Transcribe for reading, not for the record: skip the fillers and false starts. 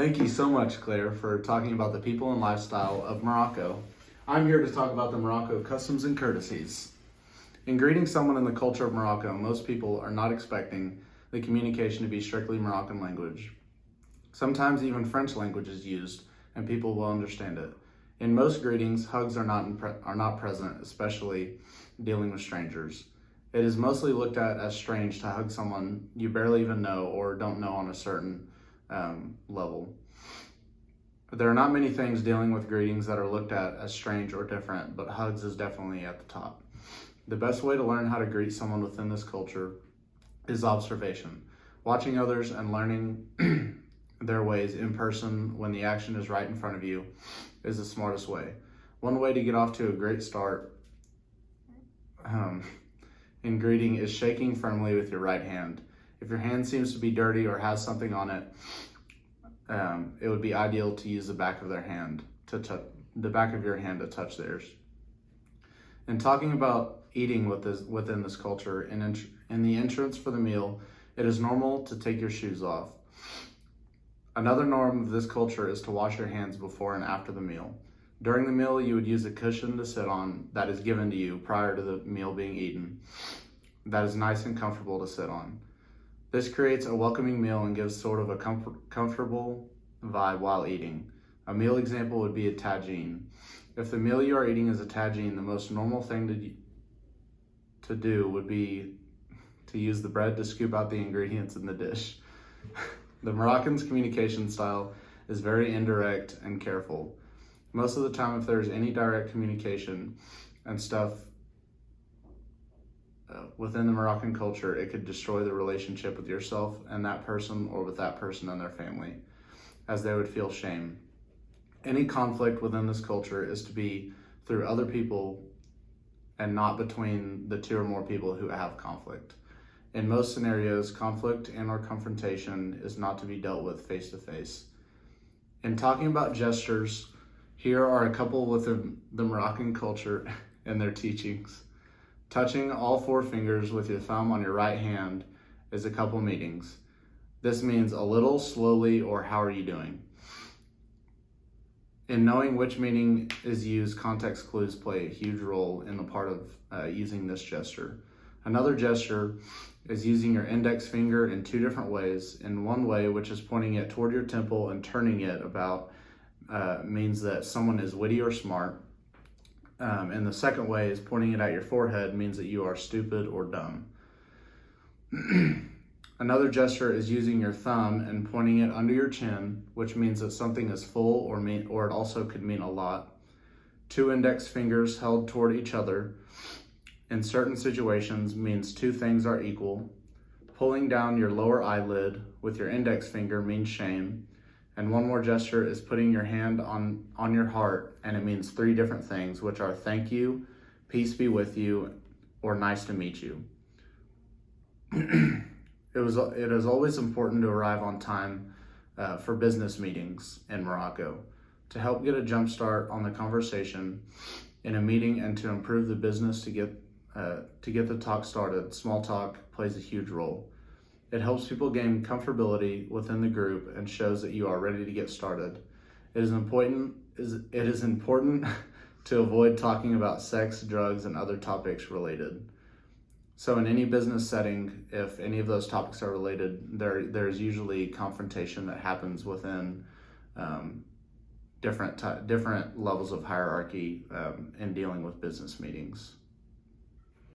Thank you so much, Claire, for talking about the people and lifestyle of Morocco. I'm here to talk about the Morocco customs and courtesies. In greeting someone in the culture of Morocco, most people are not expecting the communication to be strictly Moroccan language. Sometimes even French language is used, and people will understand it. In most greetings, hugs are not present, especially dealing with strangers. It is mostly looked at as strange to hug someone you barely even know or don't know on a certain level. There are not many things dealing with greetings that are looked at as strange or different, but hugs is definitely at the top. The best way to learn how to greet someone within this culture is observation. Watching others and learning their ways in person when the action is right in front of you is the smartest way. One way to get off to a great start in greeting is shaking firmly with your right hand. If your hand seems to be dirty or has something on it, it would be ideal to use the back of their hand to touch the back of your hand to touch theirs. In talking about eating within this culture, in the entrance for the meal, it is normal to take your shoes off. Another norm of this culture is to wash your hands before and after the meal. During the meal, you would use a cushion to sit on that is given to you prior to the meal being eaten. That is nice and comfortable to sit on. This creates a welcoming meal and gives sort of a comfortable vibe while eating. A meal example would be a tagine. If the meal you are eating is a tagine, the most normal thing to do would be to use the bread to scoop out the ingredients in the dish. The Moroccans' communication style is very indirect and careful. Most of the time, if there's any direct communication and stuff within the Moroccan culture, it could destroy the relationship with yourself and that person, or with that person and their family, as they would feel shame. Any conflict within this culture is to be through other people and not between the two or more people who have conflict. In most scenarios, conflict and or confrontation is not to be dealt with face to face. In talking about gestures, here are a couple within the Moroccan culture and their teachings. Touching all four fingers with your thumb on your right hand is a couple meanings. This means a little, slowly, or how are you doing? In knowing which meaning is used, context clues play a huge role in the part of using this gesture. Another gesture is using your index finger in two different ways. In one way, which is pointing it toward your temple and turning it about, means that someone is witty or smart. And the second way is pointing it at your forehead, means that you are stupid or dumb. Another gesture is using your thumb and pointing it under your chin, which means that something is full, or it also could mean a lot. Two index fingers held toward each other in certain situations means two things are equal. Pulling down your lower eyelid with your index finger means shame. And one more gesture is putting your hand on your heart, and it means three different things, which are thank you, peace be with you, or nice to meet you. It is always important to arrive on time for business meetings in Morocco to help get a jump start on the conversation in a meeting and to improve the business to get the talk started. Small talk plays a huge role. It helps people gain comfortability within the group and shows that you are ready to get started. It is important to avoid talking about sex, drugs, and other topics related. So in any business setting, if any of those topics are related, there's usually confrontation that happens within different levels of hierarchy in dealing with business meetings.